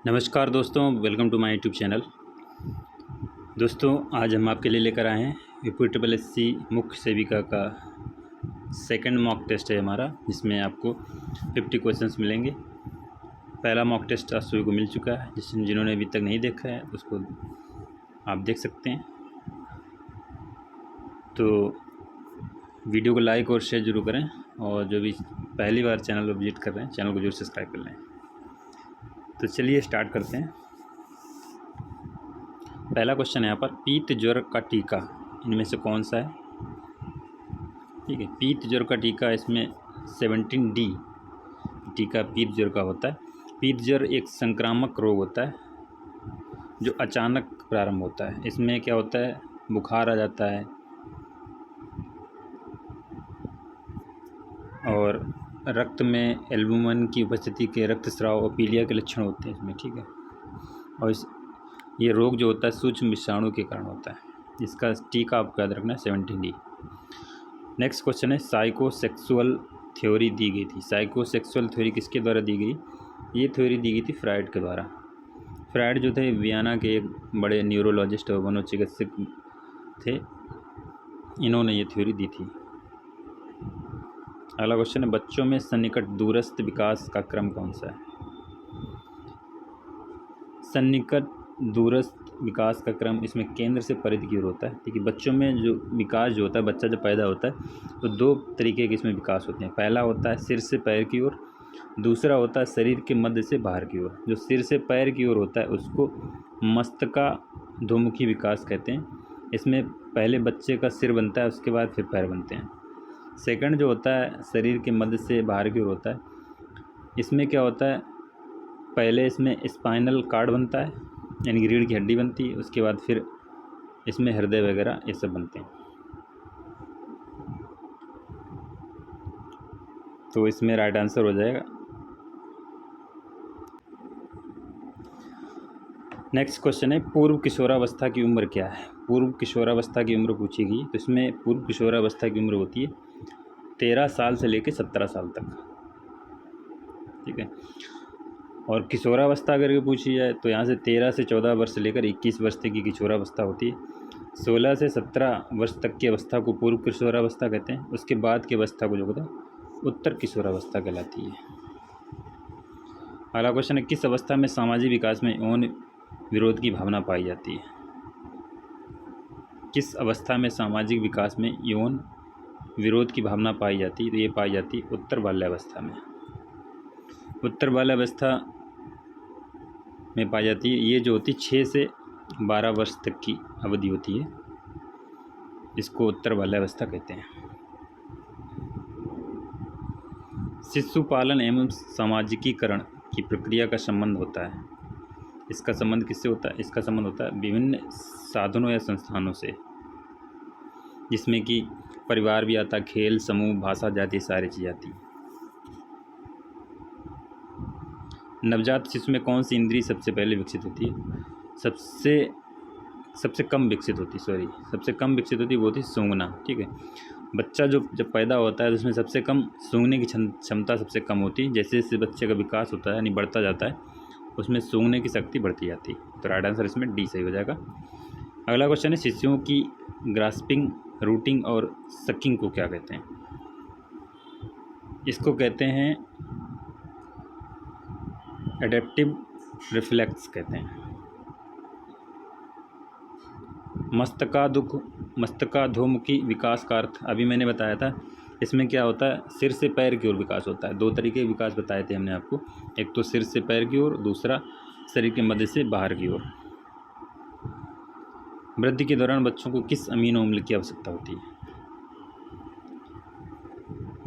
नमस्कार दोस्तों, welcome to my YouTube channel. दोस्तों, आज हम आपके लिए लेकर आए हैं यूपी मुख्य सेविका का सेकंड मॉक टेस्ट है हमारा, जिसमें आपको 50 क्वेश्चंस मिलेंगे। पहला मॉक टेस्ट आप सभी को मिल चुका है, जिन्होंने अभी तक नहीं देखा है उसको आप देख सकते हैं। तो वीडियो को लाइक और शेयर जरूर करें, और जो भी पहली बार चैनल को विजिट कर रहे हैं चैनल को जरूर सब्सक्राइब कर लें। तो चलिए स्टार्ट करते हैं। पहला क्वेश्चन है यहाँ पर, पीत ज्वर का टीका इनमें से कौन सा है? ठीक है, पीत ज्वर का टीका इसमें 17D टीका पीत ज्वर का होता है। पीत ज्वर एक संक्रामक रोग होता है जो अचानक प्रारंभ होता है। इसमें क्या होता है, बुखार आ जाता है और रक्त में एल्बुमिन की उपस्थिति के रक्तस्राव और पीलिया के लक्षण होते हैं इसमें। ठीक है, और ये रोग जो होता है सूक्ष्म विषाणु के कारण होता है। इसका टीका आपको याद रखना है 17D। नेक्स्ट क्वेश्चन है, साइकोसेक्सुअल थ्योरी दी गई थी। साइकोसेक्सुअल थ्योरी किसके द्वारा दी गई? ये थ्योरी दी गई थी फ्रायड के द्वारा। फ्रायड जो थे वियना के एक बड़े न्यूरोलॉजिस्ट और मनोचिकित्सक थे, इन्होंने ये थ्योरी दी थी। अगला क्वेश्चन है, बच्चों में सन्निकट दूरस्थ विकास का क्रम कौन सा है? सन्निकट दूरस्थ विकास का क्रम इसमें केंद्र से परिधि की ओर होता है। देखिए, बच्चों में जो विकास जो होता है, बच्चा जब पैदा होता है तो दो तरीके के इसमें विकास होते हैं। पहला होता है सिर से पैर की ओर, दूसरा होता है शरीर के मध्य से बाहर की ओर। जो सिर से पैर की ओर होता है उसको मस्तकाधोमुखी विकास कहते हैं। इसमें पहले बच्चे का सिर बनता है, उसके बाद फिर पैर बनते हैं। सेकंड जो होता है शरीर के मध्य से बाहर की ओर होता है। इसमें क्या होता है, पहले इसमें स्पाइनल कार्ड बनता है, यानी रीढ़ की हड्डी बनती है, उसके बाद फिर इसमें हृदय वगैरह ये सब बनते हैं। तो इसमें राइट आंसर हो जाएगा। नेक्स्ट क्वेश्चन है, पूर्व किशोरावस्था की उम्र क्या है? पूर्व किशोरावस्था की उम्र पूछी गई, तो इसमें पूर्व किशोरावस्था की उम्र होती है 13 साल से लेकर 17 साल तक। ठीक है, और किशोरावस्था अगर ये पूछी जाए तो यहाँ से 13 से 14 वर्ष से लेकर 21 वर्ष तक की किशोरावस्था होती है। 16 से 17 वर्ष तक की अवस्था को पूर्व किशोरावस्था कहते हैं। उसके बाद की अवस्था को जो कहते हैं उत्तर किशोरावस्था कहलाती है। अगला क्वेश्चन है, किस अवस्था में सामाजिक विकास में यौन विरोध की भावना पाई जाती है? किस अवस्था में सामाजिक विकास में यौन विरोध की भावना पाई जाती है? तो ये पाई जाती है उत्तर बाल्यावस्था में। उत्तर बाल्यावस्था में पाई जाती है। ये जो होती है 6 से 12 वर्ष तक की अवधि होती है, इसको उत्तर बाल्यावस्था कहते हैं। शिशु पालन एवं सामाजिकीकरण की प्रक्रिया का संबंध होता है। इसका संबंध किससे होता है? इसका संबंध होता है विभिन्न साधनों या संस्थानों से, जिसमें कि परिवार भी आता है, खेल, समूह, भाषा, जाति, सारी चीज़ आती है। नवजात शिशु में कौन सी इंद्रिय सबसे पहले विकसित होती है? सबसे कम विकसित होती है वो होती है सूंघना। ठीक है, बच्चा जब पैदा होता है तो उसमें सबसे कम सूंघने की क्षमता सबसे कम होती है। जैसे जैसे बच्चे का विकास होता है यानी बढ़ता जाता है, उसमें सूंघने की शक्ति बढ़ती जाती है। तो राइट आंसर इसमें डी सही हो जाएगा। अगला क्वेश्चन है, शिशुओं की ग्रास्पिंग, रूटिंग और सकिंग को क्या कहते हैं? इसको कहते हैं एडेप्टिव रिफ्लेक्स कहते हैं। मस्तकाधोमुखी विकास का अर्थ अभी मैंने बताया था। इसमें क्या होता है, सिर से पैर की ओर विकास होता है। दो तरीके के विकास बताए थे हमने आपको, एक तो सिर से पैर की ओर, दूसरा शरीर के मध्य से बाहर की ओर। वृद्धि के दौरान बच्चों को किस अमीनो अम्ल की आवश्यकता होती है?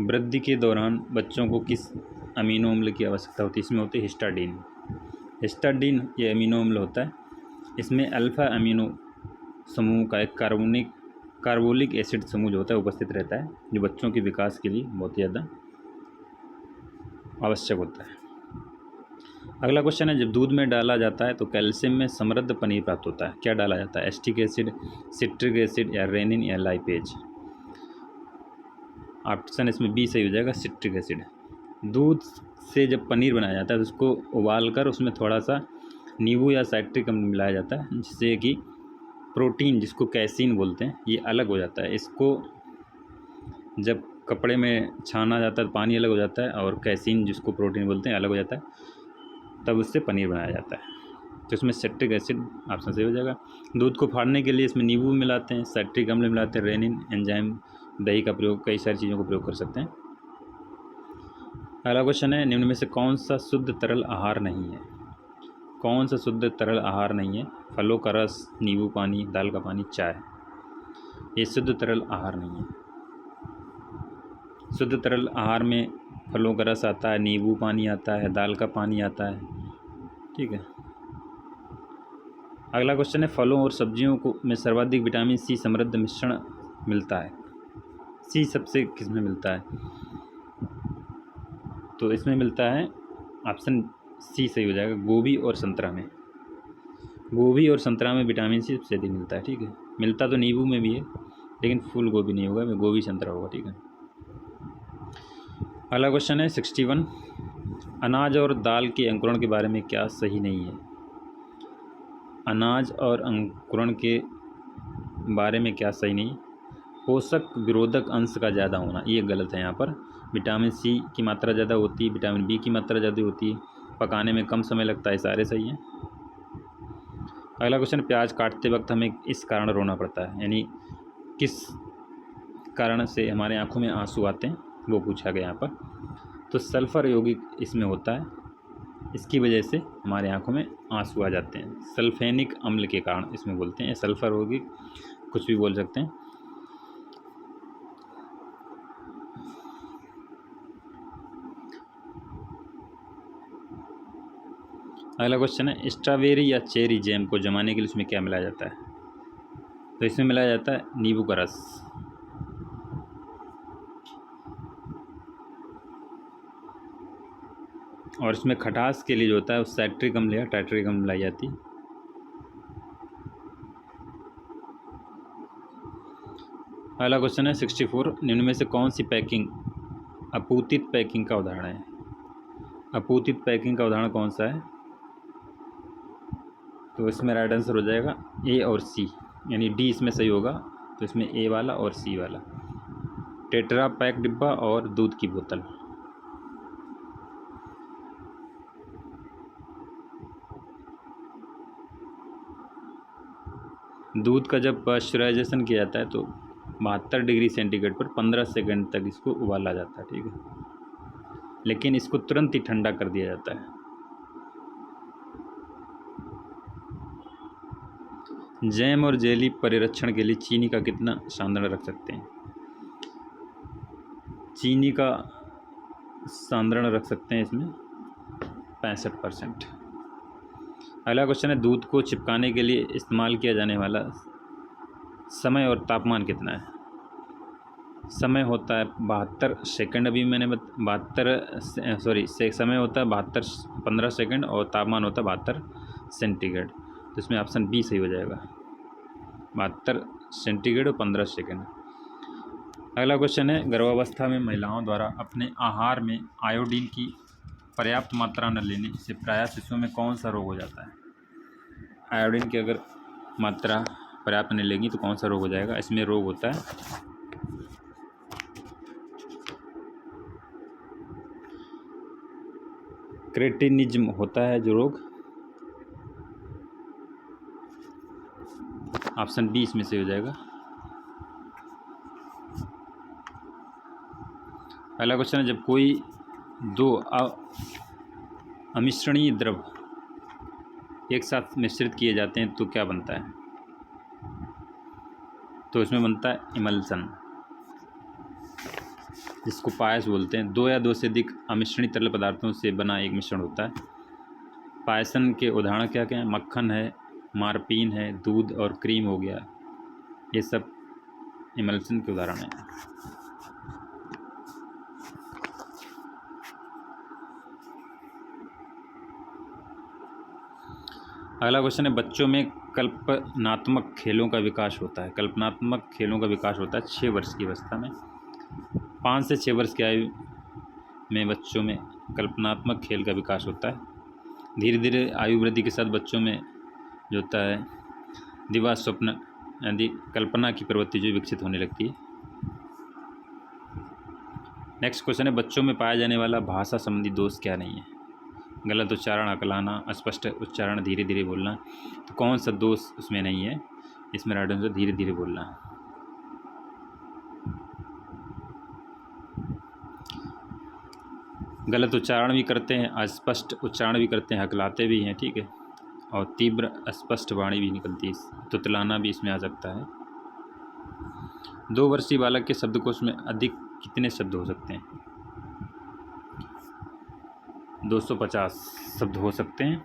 वृद्धि के दौरान बच्चों को किस अमीनो अम्ल की आवश्यकता होती है? इसमें होती है हिस्टाडीन। हिस्टाडीन ये अमीनो अम्ल होता है। इसमें अल्फा अमीनो समूह का एक कार्बोलिक एसिड समूह जो होता है उपस्थित रहता है, जो बच्चों के विकास के लिए बहुत ज़्यादा आवश्यक होता है। अगला क्वेश्चन है, जब दूध में डाला जाता है तो कैल्शियम में समृद्ध पनीर प्राप्त होता है। क्या डाला जाता है? एस्टिक एसिड, सिट्रिक एसिड या रेनिन या लाइपेज? ऑप्शन इसमें बी सही हो जाएगा, सिट्रिक एसिड। दूध से जब पनीर बनाया जाता है तो उसको उबाल कर उसमें थोड़ा सा नींबू या साइट्रिक अम्ल मिलाया जाता है, जिससे कि प्रोटीन, जिसको कैसीन बोलते हैं, ये अलग हो जाता है। इसको जब कपड़े में छाना जाता है तो पानी अलग हो जाता है, और कैसीन, जिसको प्रोटीन बोलते हैं, अलग हो जाता है, तब उससे पनीर बनाया जाता है। तो इसमें सिट्रिक एसिड ऑप्शन सही हो जाएगा। दूध को फाड़ने के लिए इसमें नींबू मिलाते हैं, साइट्रिक अम्ल मिलाते हैं, रेनिन एंजाइम, दही का प्रयोग, कई सारी चीज़ों का प्रयोग कर सकते हैं। अगला क्वेश्चन है, निम्न में से कौन सा शुद्ध तरल आहार नहीं है? कौन सा शुद्ध तरल आहार नहीं है? फलों का रस, नींबू पानी, दाल का पानी, चाय। ये शुद्ध तरल आहार नहीं है। शुद्ध तरल आहार में फलों का रस आता है, नींबू पानी आता है, दाल का पानी आता है, ठीक है। अगला क्वेश्चन है, फलों और सब्जियों को में सर्वाधिक विटामिन सी समृद्ध मिश्रण मिलता है। सी सबसे किस में मिलता है? तो इसमें मिलता है, ऑप्शन सी सही हो जाएगा, गोभी और संतरा में। गोभी और संतरा में विटामिन सी सबसे अधिक मिलता है, ठीक है। मिलता तो नींबू में भी है, लेकिन फूल गोभी नहीं होगा, गोभी संतरा होगा, ठीक है। अगला क्वेश्चन है 61, अनाज और दाल के अंकुरण के बारे में क्या सही नहीं है? अनाज और अंकुरण के बारे में क्या सही नहीं? पोषक विरोधक अंश का ज़्यादा होना, ये गलत है। यहाँ पर विटामिन सी की मात्रा ज़्यादा होती है, विटामिन बी की मात्रा ज़्यादा होती है, पकाने में कम समय लगता है, सारे सही हैं। अगला क्वेश्चन, प्याज काटते वक्त हमें इस कारण रोना पड़ता है, यानी किस कारण से हमारे आँखों में आंसू आते हैं, वो पूछा गया यहाँ पर। तो सल्फ़र यौगिक इसमें होता है, इसकी वजह से हमारे आँखों में आंसू आ जाते हैं। सल्फेनिक अम्ल के कारण इसमें बोलते हैं, सल्फ़र यौगिक, कुछ भी बोल सकते हैं। अगला क्वेश्चन है, स्ट्रॉबेरी या चेरी जैम को जमाने के लिए उसमें क्या मिलाया जाता है? तो इसमें मिलाया जाता है नींबू का रस। और इसमें खटास के लिए जो होता है, उस साइट्रिक अम्ल या टाइट्रिक अम्ल मिलाई जाती है। अगला क्वेश्चन है 64, निम्न में से कौन सी पैकिंग अपूतित पैकिंग का उदाहरण है? अपूतित पैकिंग का उदाहरण कौन सा है? तो इसमें राइट आंसर हो जाएगा ए और सी, यानी डी इसमें सही होगा। तो इसमें ए वाला और सी वाला, टेट्रा पैक डिब्बा और दूध की बोतल। दूध का जब पाश्चराइजेशन किया जाता है तो 72 डिग्री सेंटीग्रेड पर 15 सेकंड तक इसको उबाला जाता है, ठीक है, लेकिन इसको तुरंत ही ठंडा कर दिया जाता है। जैम और जेली परिरक्षण के लिए चीनी का कितना सांद्रण रख सकते हैं? चीनी का सांद्रण रख सकते हैं इसमें 65%। अगला क्वेश्चन है, दूध को चिपकाने के लिए इस्तेमाल किया जाने वाला समय और तापमान कितना है? समय होता है 72 सेकंड, अभी मैंने समय होता है 15 सेकंड, और तापमान होता है 72 सेंटीग्रेड। तो इसमें ऑप्शन बी सही हो जाएगा, 72 सेंटीग्रेड और 15 सेकंड। अगला क्वेश्चन है, गर्भावस्था में महिलाओं द्वारा अपने आहार में आयोडीन की पर्याप्त मात्रा न लेने से प्रायः शिशुओं में कौन सा रोग हो जाता है? आयोडीन की अगर मात्रा पर्याप्त नहीं लेंगी तो कौन सा रोग हो जाएगा? इसमें रोग होता है क्रेटिनिज्म होता है जो रोग, ऑप्शन बी इसमें से हो जाएगा। अगला क्वेश्चन है, जब कोई दो अमिश्रणीय द्रव एक साथ मिश्रित किए जाते हैं तो क्या बनता है? तो इसमें बनता है इमल्सन, जिसको पायस बोलते हैं। दो या दो से अधिक अमिश्रणीय तरल पदार्थों से बना एक मिश्रण होता है। पायसन के उदाहरण क्या क्या हैं? मक्खन है, मार्पीन है, दूध और क्रीम हो गया, ये सब इमल्सन के उदाहरण हैं। अगला क्वेश्चन है, बच्चों में कल्पनात्मक खेलों का विकास होता है। कल्पनात्मक खेलों का विकास होता है 6 वर्ष की अवस्था में। 5 से 6 वर्ष की आयु में बच्चों में कल्पनात्मक खेल का विकास होता है। धीरे धीरे आयु वृद्धि के साथ बच्चों में जो होता है दिवा स्वप्न यानी कल्पना की प्रवृत्ति जो विकसित होने लगती है। नेक्स्ट क्वेश्चन है, बच्चों में पाया जाने वाला भाषा संबंधी दोष क्या नहीं है? गलत उच्चारण, अकलाना, अस्पष्ट उच्चारण, धीरे धीरे बोलना। तो कौन सा दोष उसमें नहीं है? इसमें राइट आंसर धीरे धीरे बोलना। गलत उच्चारण भी करते हैं, अस्पष्ट उच्चारण भी करते हैं, हकलाते भी हैं, ठीक है, और तीव्र अस्पष्ट वाणी भी निकलती है, तुतलाना भी इसमें आ सकता है। 2 वर्षीय बालक के शब्दकोश में अधिक कितने शब्द हो सकते हैं? 250 शब्द हो सकते हैं।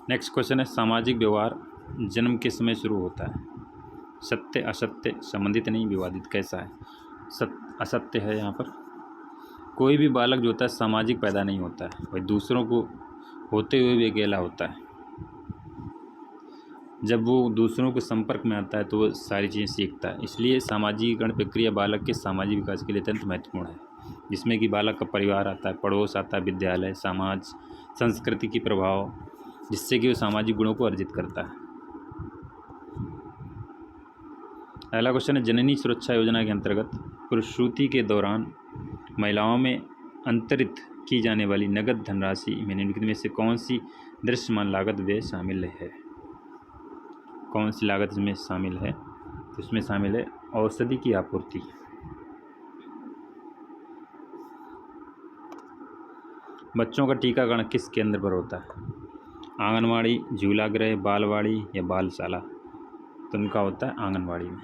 नेक्स्ट क्वेश्चन है, सामाजिक व्यवहार जन्म के समय शुरू होता है? सत्य, असत्य, संबंधित नहीं, विवादित, कैसा है? असत्य है यहाँ पर। कोई भी बालक जो होता है सामाजिक पैदा नहीं होता है, वही दूसरों को होते हुए भी अकेला होता है। जब वो दूसरों के संपर्क में आता है तो वो सारी चीज़ें सीखता है। इसलिए सामाजिकरण प्रक्रिया बालक के सामाजिक विकास के लिए अत्यंत महत्वपूर्ण है, जिसमें कि बालक का परिवार आता है, पड़ोस आता है, विद्यालय, समाज, संस्कृति की प्रभाव, जिससे कि वो सामाजिक गुणों को अर्जित करता है। पहला क्वेश्चन है, जननी सुरक्षा योजना के अंतर्गत प्रसूति के दौरान महिलाओं में अंतरित की जाने वाली नगद धनराशि में निम्नलिखित में से कौन सी दृश्यमान लागत व्यय शामिल है? कौन सी लागत इसमें शामिल है? तो इसमें शामिल है औषधि की आपूर्ति। बच्चों का टीकाकरण किस केंद्र पर होता है? आंगनवाड़ी, झूलागृह, बालवाड़ी या बालशाला? तो उनका होता है आंगनवाड़ी में।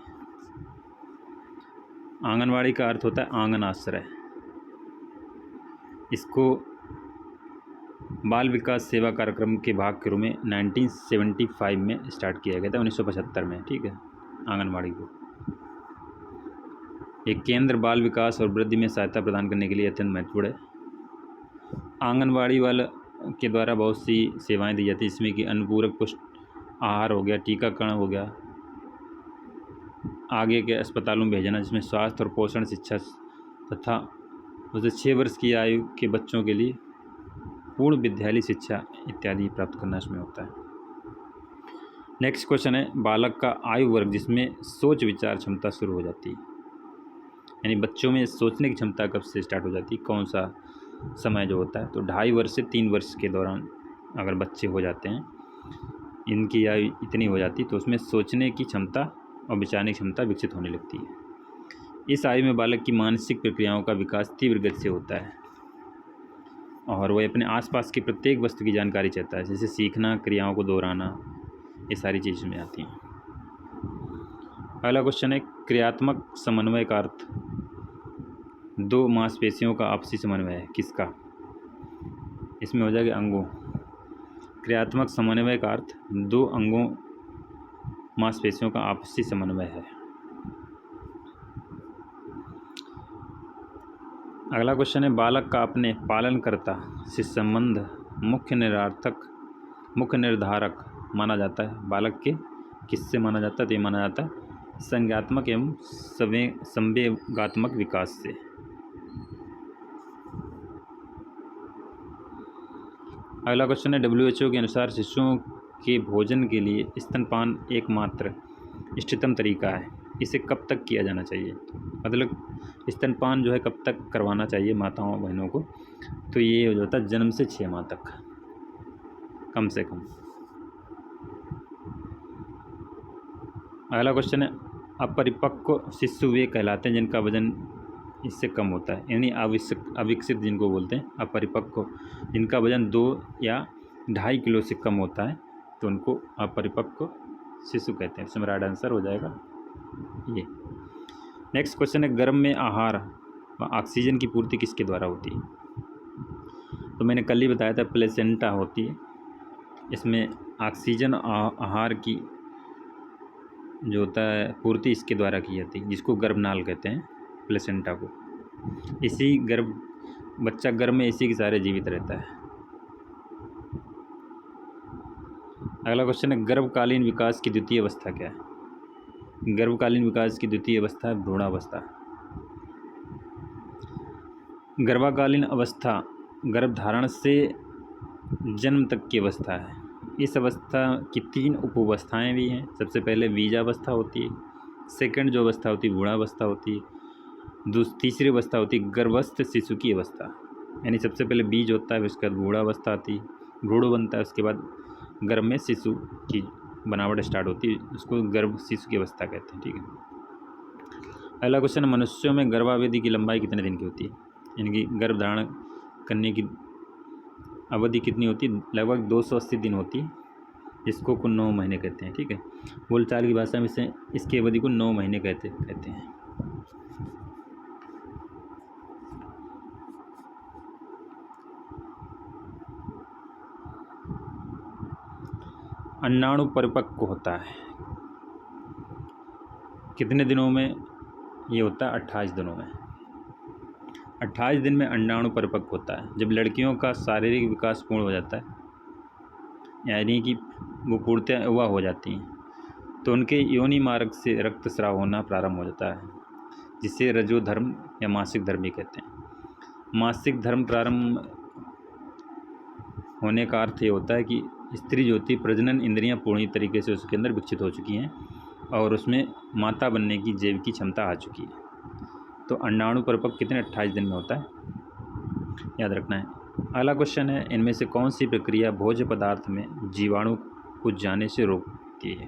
आंगनवाड़ी का अर्थ होता है आंगन आश्रय। इसको बाल विकास सेवा कार्यक्रम के भाग के रूप में 1975 में स्टार्ट किया गया था, 1975 में, ठीक है। आंगनवाड़ी को एक केंद्र बाल विकास और वृद्धि में सहायता प्रदान करने के लिए अत्यंत महत्वपूर्ण है। आंगनवाड़ी वाले के द्वारा बहुत सी सेवाएं दी जाती हैं, जिसमें कि अनुपूरक पुष्ट आहार हो गया, टीकाकरण हो गया, आगे के अस्पतालों में भेजना, जिसमें स्वास्थ्य और पोषण शिक्षा तथा उसे 6 वर्ष की आयु के बच्चों के लिए पूर्ण विद्यालय शिक्षा इत्यादि प्राप्त करना इसमें होता है। नेक्स्ट क्वेश्चन है, बालक का आयु वर्ग जिसमें सोच विचार क्षमता शुरू हो जाती है, यानी बच्चों में सोचने की क्षमता कब से स्टार्ट हो जाती है, कौन सा समय जो होता है? तो 2.5 वर्ष से 3 वर्ष के दौरान अगर बच्चे हो जाते हैं, इनकी आयु इतनी हो जाती तो उसमें सोचने की क्षमता और विचारने की क्षमता विकसित होने लगती है। इस आयु में बालक की मानसिक प्रक्रियाओं का विकास तीव्र गति से होता है और वह अपने आसपास की प्रत्येक वस्तु की जानकारी चाहता है, जैसे सीखना, क्रियाओं को दोहराना, ये सारी चीज़ें में आती हैं। अगला क्वेश्चन है, क्रियात्मक समन्वय का अर्थ 2 मांसपेशियों का आपसी समन्वय है, किसका? इसमें हो जाएगा अंगों। क्रियात्मक समन्वय का अर्थ 2 अंगों मांसपेशियों का आपसी समन्वय है। अगला क्वेश्चन है, बालक का अपने पालनकर्ता से संबंध मुख्य निर्धारक माना जाता है। बालक के किससे माना जाता है? तो ये माना जाता है संज्ञात्मक एवं संवेगात्मक विकास से। अगला क्वेश्चन है, WHO के अनुसार शिशुओं के भोजन के लिए स्तनपान एकमात्र इष्टतम तरीका है, इसे कब तक किया जाना चाहिए? मतलब स्तनपान जो है कब तक करवाना चाहिए माताओं बहनों को? तो ये हो जाता है जन्म से 6 माह तक कम से कम। अगला क्वेश्चन है, अपरिपक्व शिशु वे कहलाते हैं जिनका वजन इससे कम होता है, यानी अविकसित जिनको बोलते हैं, अपरिपक्व जिनका वजन 2 या 2.5 किलो से कम होता है, तो उनको अपरिपक्व शिशु कहते हैं। इसमें राइट आंसर हो जाएगा ये। नेक्स्ट क्वेश्चन है, गर्भ में आहार व ऑक्सीजन की पूर्ति किसके द्वारा होती है? तो मैंने कल ही बताया था प्लेसेंटा होती है। इसमें ऑक्सीजन आहार की जो होता है पूर्ति इसके द्वारा की जाती है, जिसको गर्भनाल कहते हैं, प्लेसेंटा को। बच्चा गर्भ में इसी के सहारे जीवित रहता है। अगला क्वेश्चन है, गर्भकालीन विकास की द्वितीय अवस्था क्या है? गर्भकालीन विकास की द्वितीय अवस्था है भ्रूणावस्था। गर्भाकालीन अवस्था गर्भधारण से जन्म तक की अवस्था है। इस अवस्था की 3 उपावस्थाएँ भी हैं। सबसे पहले बीजावस्था होती है, सेकंड जो अवस्था होती है भ्रूणावस्था होती है, तीसरी अवस्था होती है गर्भस्थ शिशु की अवस्था। यानी सबसे पहले बीज होता है, उसके बाद भ्रूणावस्था आती है, भ्रूण बनता है, उसके बाद गर्भ में शिशु की बनावट स्टार्ट होती है, उसको गर्भ शिशु की अवस्था कहते हैं। ठीक है। अगला क्वेश्चन, मनुष्यों में गर्भावधि की लंबाई कितने दिन की होती है? यानी कि गर्भधारण करने की अवधि कितनी होती है? लगभग 280 दिन होती है, जिसको कुल 9 महीने कहते हैं। ठीक है। बोलचाल की भाषा में इसे इसकी अवधि को 9 महीने कहते हैं। अंडाणु परिपक्व होता है कितने दिनों में? ये होता है 28 दिनों में। 28 दिन में अंडाणु परिपक्व होता है। जब लड़कियों का शारीरिक विकास पूर्ण हो जाता है, यानी कि वो पूर्णतः युवा हो जाती हैं, तो उनके योनि मार्ग से रक्तस्राव होना प्रारंभ हो जाता है, जिसे रजोधर्म या मासिक धर्म भी कहते हैं। मासिक धर्म प्रारंभ होने का अर्थ ये होता है कि स्त्री जो होती है प्रजनन इंद्रियां पूर्ण तरीके से उसके अंदर विकसित हो चुकी हैं और उसमें माता बनने की जैव की क्षमता आ चुकी है। तो अंडाणु परिपक्व कितने? 28 दिन में होता है, याद रखना है। अगला क्वेश्चन है, इनमें से कौन सी प्रक्रिया भोज्य पदार्थ में जीवाणु को जाने से रोकती है?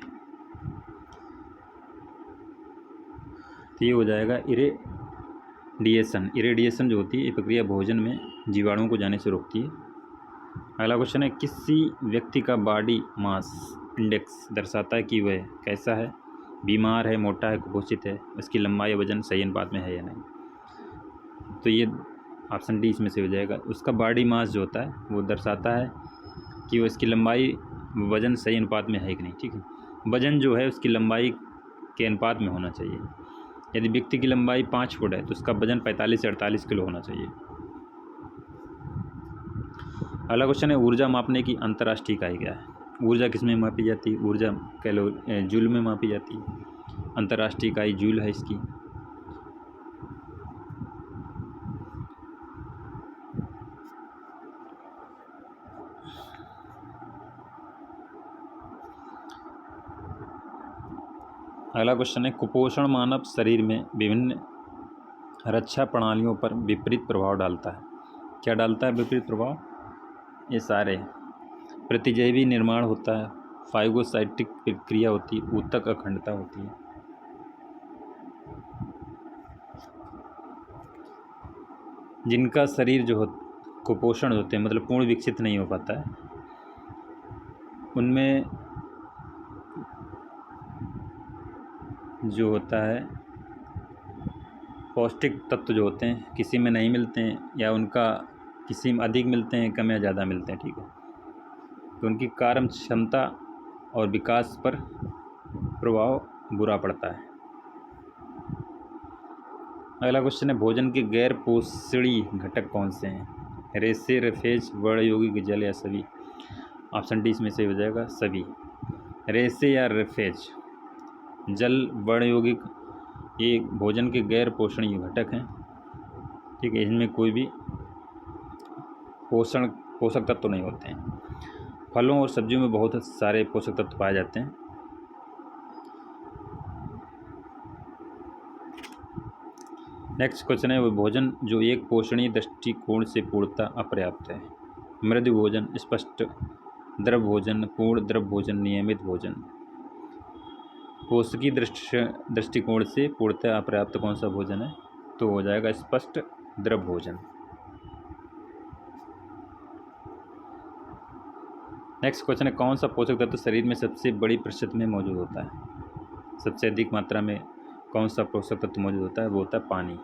तो ये हो जाएगा इरेडिएशन जो होती है ये प्रक्रिया भोजन में जीवाणुओं को जाने से रोकती है। अगला क्वेश्चन है, किसी व्यक्ति का बॉडी मास इंडेक्स दर्शाता है कि वह कैसा है? बीमार है, मोटा है, कुपोषित है, उसकी लंबाई या वजन सही अनुपात में है या नहीं? तो ये ऑप्शन डी इसमें से हो जाएगा। उसका बॉडी मास जो होता है वो दर्शाता है कि वो इसकी लंबाई वजन सही अनुपात में है कि नहीं। ठीक है। वजन जो है उसकी लंबाई के अनुपात में होना चाहिए। यदि व्यक्ति की लंबाई 5 फुट है तो उसका वजन 45 से 48 किलो होना चाहिए। अगला क्वेश्चन है, ऊर्जा मापने की अंतर्राष्ट्रीय इकाई क्या है? ऊर्जा किस में मापी जाती है? ऊर्जा जूल में मापी जाती है। अंतर्राष्ट्रीय इकाई जूल है इसकी। अगला क्वेश्चन है, कुपोषण मानव शरीर में विभिन्न रक्षा प्रणालियों पर विपरीत प्रभाव डालता है। क्या डालता है विपरीत प्रभाव? ये सारे प्रतिजैवी निर्माण होता है, फाइगोसाइटिक प्रक्रिया होती है, ऊतक अखंडता होती है। जिनका शरीर जो कुपोषण होते हैं मतलब पूर्ण विकसित नहीं हो पाता है, उनमें जो होता है पौष्टिक तत्व जो होते हैं किसी में नहीं मिलते हैं, या उनका किसी में अधिक मिलते हैं, कम या ज़्यादा मिलते हैं। ठीक है। तो उनकी कार्य क्षमता और विकास पर प्रभाव बुरा पड़ता है। अगला क्वेश्चन है, भोजन के गैर पोषणीय घटक कौन से हैं? रेसे, रेफेज, वर्ण यौगिक, जल या सभी? ऑप्शन डी इसमें से हो जाएगा सभी। रेसे या रेफेज, जल, वर्ण यौगिक ये भोजन के गैर पोषणीय घटक हैं। ठीक है। इनमें कोई भी पोषक तत्व नहीं होते हैं। फलों और सब्जियों में बहुत सारे पोषक तत्व पाए जाते हैं। नेक्स्ट क्वेश्चन है, वो भोजन जो एक पोषणीय दृष्टिकोण से पूर्णतः अपर्याप्त है? मृदु भोजन, स्पष्ट द्रव भोजन, पूर्ण द्रव भोजन, नियमित भोजन। पोषकीय दृष्टिकोण से पूर्णतः अपर्याप्त कौन सा भोजन है? तो हो जाएगा स्पष्ट द्रव भोजन। नेक्स्ट क्वेश्चन है, कौन सा पोषक तत्व शरीर में सबसे बड़ी प्रतिशत में मौजूद होता है? सबसे अधिक मात्रा में कौन सा पोषक तत्व मौजूद होता है? वो होता है पानी।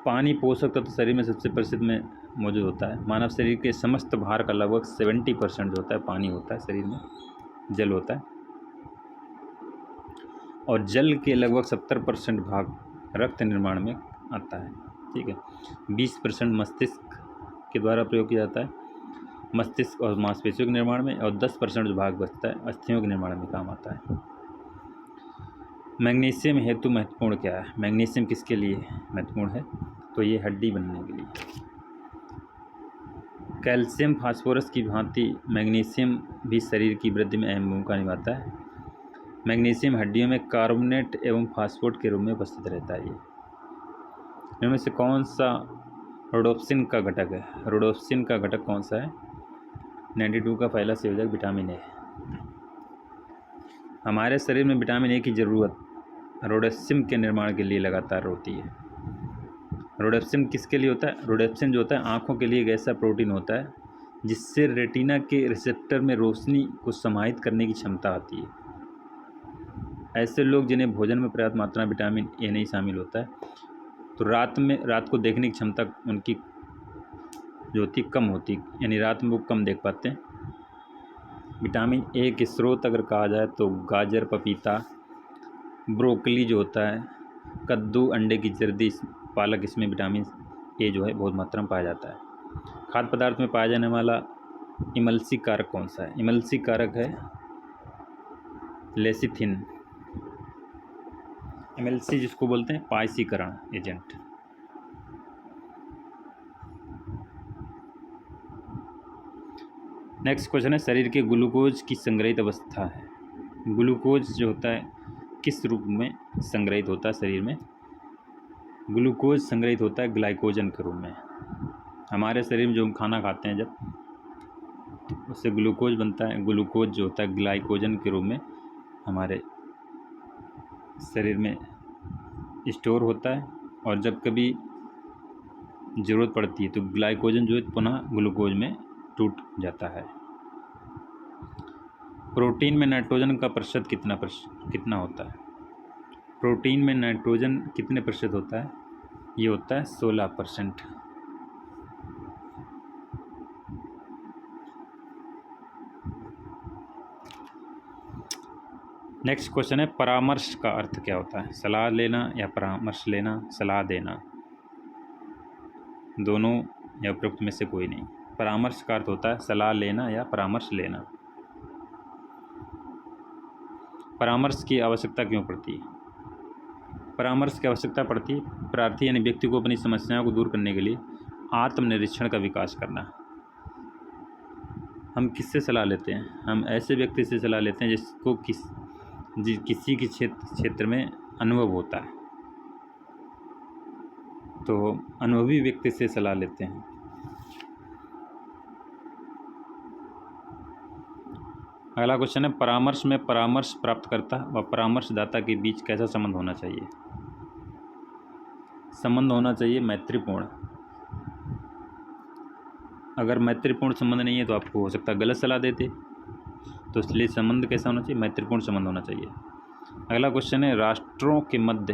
पानी पोषक तत्व शरीर में सबसे प्रतिशत में मौजूद होता है। मानव शरीर के समस्त भार का लगभग 70% जो होता है पानी होता है, शरीर में जल होता है, और जल के लगभग 70% भाग रक्त निर्माण में आता है। ठीक है। 20% मस्तिष्क के द्वारा प्रयोग किया जाता है, मस्तिष्क और मांसपेशियों के निर्माण में, और 10% जो भाग बचता है अस्थियों के निर्माण में काम आता है। मैग्नीशियम हेतु महत्वपूर्ण क्या है? मैग्नीशियम किसके लिए महत्वपूर्ण है? तो ये हड्डी बनने के लिए। कैल्शियम फास्फोरस की भांति मैग्नीशियम भी शरीर की वृद्धि में अहम भूमिका निभाता है। मैग्नीशियम हड्डियों में कार्बोनेट एवं फास्फोरेट के रूप में उपस्थित रहता है। ये इनमें से कौन सा रोडोप्सिन का घटक है? रोडोप्सिन का घटक कौन सा है? 92 का पहला संयोजक विटामिन ए। हमारे शरीर में विटामिन ए की ज़रूरत रोडोप्सिन के निर्माण के लिए लगातार होती है। रोडोप्सिन किसके लिए होता है? रोडोप्सिन जो होता है आँखों के लिए एक ऐसा प्रोटीन होता है जिससे रेटिना के रिसेप्टर में रोशनी को समाहित करने की क्षमता आती है। ऐसे लोग जिन्हें भोजन में पर्याप्त मात्रा में विटामिन ए नहीं शामिल होता है तो रात को देखने की क्षमता उनकी जो होती कम होती, यानी रात में वो कम देख पाते हैं। विटामिन ए के स्रोत अगर कहा जाए तो गाजर, पपीता, ब्रोकली जो होता है, कद्दू, अंडे की जर्दी, पालक, इसमें विटामिन ए जो है बहुत मात्रा में पाया जाता है। खाद्य पदार्थ में पाया जाने वाला इमल्सी कारक कौन सा है? इमल्सी कारक है लेसिथिन। इमल्सी जिसको बोलते हैं पायसीकरण एजेंट। नेक्स्ट क्वेश्चन है शरीर के ग्लूकोज की संग्रहित अवस्था है। ग्लूकोज जो होता है किस रूप में संग्रहित होता है शरीर में? ग्लूकोज संग्रहित होता है ग्लाइकोजन के रूप में। हमारे शरीर में जो हम खाना खाते हैं जब, तो उससे ग्लूकोज बनता है। ग्लूकोज जो होता है ग्लाइकोजन के रूप में हमारे शरीर में स्टोर होता है, और जब कभी ज़रूरत पड़ती है तो ग्लाइकोजन जो है पुनः ग्लूकोज में टूट जाता है। प्रोटीन में नाइट्रोजन का प्रतिशत कितना होता है? प्रोटीन में नाइट्रोजन कितने प्रतिशत होता है? ये होता है 16%। नेक्स्ट क्वेश्चन है परामर्श का अर्थ क्या होता है? सलाह लेना या परामर्श लेना, सलाह देना, दोनों या उपरोक्त में से कोई नहीं। परामर्श का अर्थ होता है सलाह लेना या परामर्श लेना। परामर्श की आवश्यकता क्यों पड़ती है? परामर्श की आवश्यकता पड़ती है प्रार्थी यानी व्यक्ति को अपनी समस्याओं को दूर करने के लिए आत्मनिरीक्षण का विकास करना। हम किससे सलाह लेते हैं? हम ऐसे व्यक्ति से सलाह लेते हैं जिसको किसी के क्षेत्र में अनुभव होता है, तो अनुभवी व्यक्ति से सलाह लेते हैं। अगला क्वेश्चन है परामर्श में परामर्श प्राप्तकर्ता व परामर्शदाता के बीच कैसा संबंध होना चाहिए? संबंध होना चाहिए मैत्रीपूर्ण। अगर मैत्रीपूर्ण संबंध नहीं है तो आपको हो सकता है गलत सलाह देते, तो इसलिए संबंध कैसा होना चाहिए? मैत्रीपूर्ण संबंध होना चाहिए। अगला क्वेश्चन है राष्ट्रों के मध्य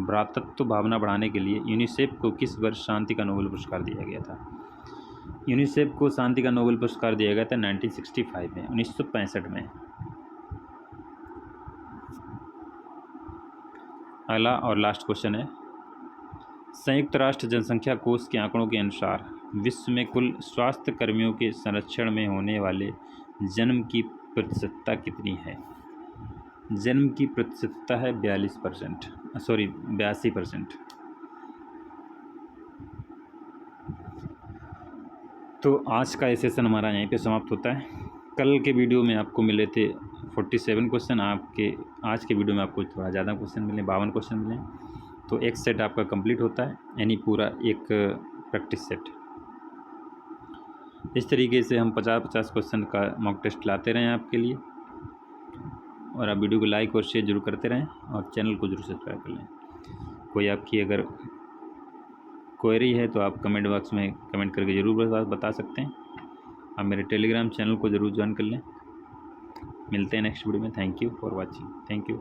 भ्रातृत्व भावना बढ़ाने के लिए यूनिसेफ को किस वर्ष शांति का नोबेल पुरस्कार दिया गया था? यूनिसेफ को शांति का नोबेल पुरस्कार दिया गया था 1965 में, 1965 में। अगला और लास्ट क्वेश्चन है संयुक्त राष्ट्र जनसंख्या कोष के आंकड़ों के अनुसार विश्व में कुल स्वास्थ्य कर्मियों के संरक्षण में होने वाले जन्म की प्रतिशतता कितनी है? जन्म की प्रतिशतता है 82%। तो आज का सेशन हमारा यहीं पे समाप्त होता है। कल के वीडियो में आपको मिले थे 47 क्वेश्चन, आज के वीडियो में आपको थोड़ा ज़्यादा क्वेश्चन मिले, 52 क्वेश्चन मिले। तो एक सेट आपका कंप्लीट होता है, यानी पूरा एक प्रैक्टिस सेट। इस तरीके से हम 50-50 क्वेश्चन का मॉक टेस्ट लाते रहें आपके लिए, और आप वीडियो को लाइक और शेयर जरूर करते रहें, और चैनल को जरूर सब्सक्राइब कर लें। कोई आपकी अगर क्वेरी है तो आप कमेंट बॉक्स में कमेंट करके ज़रूर बता सकते हैं। आप मेरे टेलीग्राम चैनल को ज़रूर ज्वाइन कर लें। मिलते हैं नेक्स्ट वीडियो में। Thank you for watching. Thank you.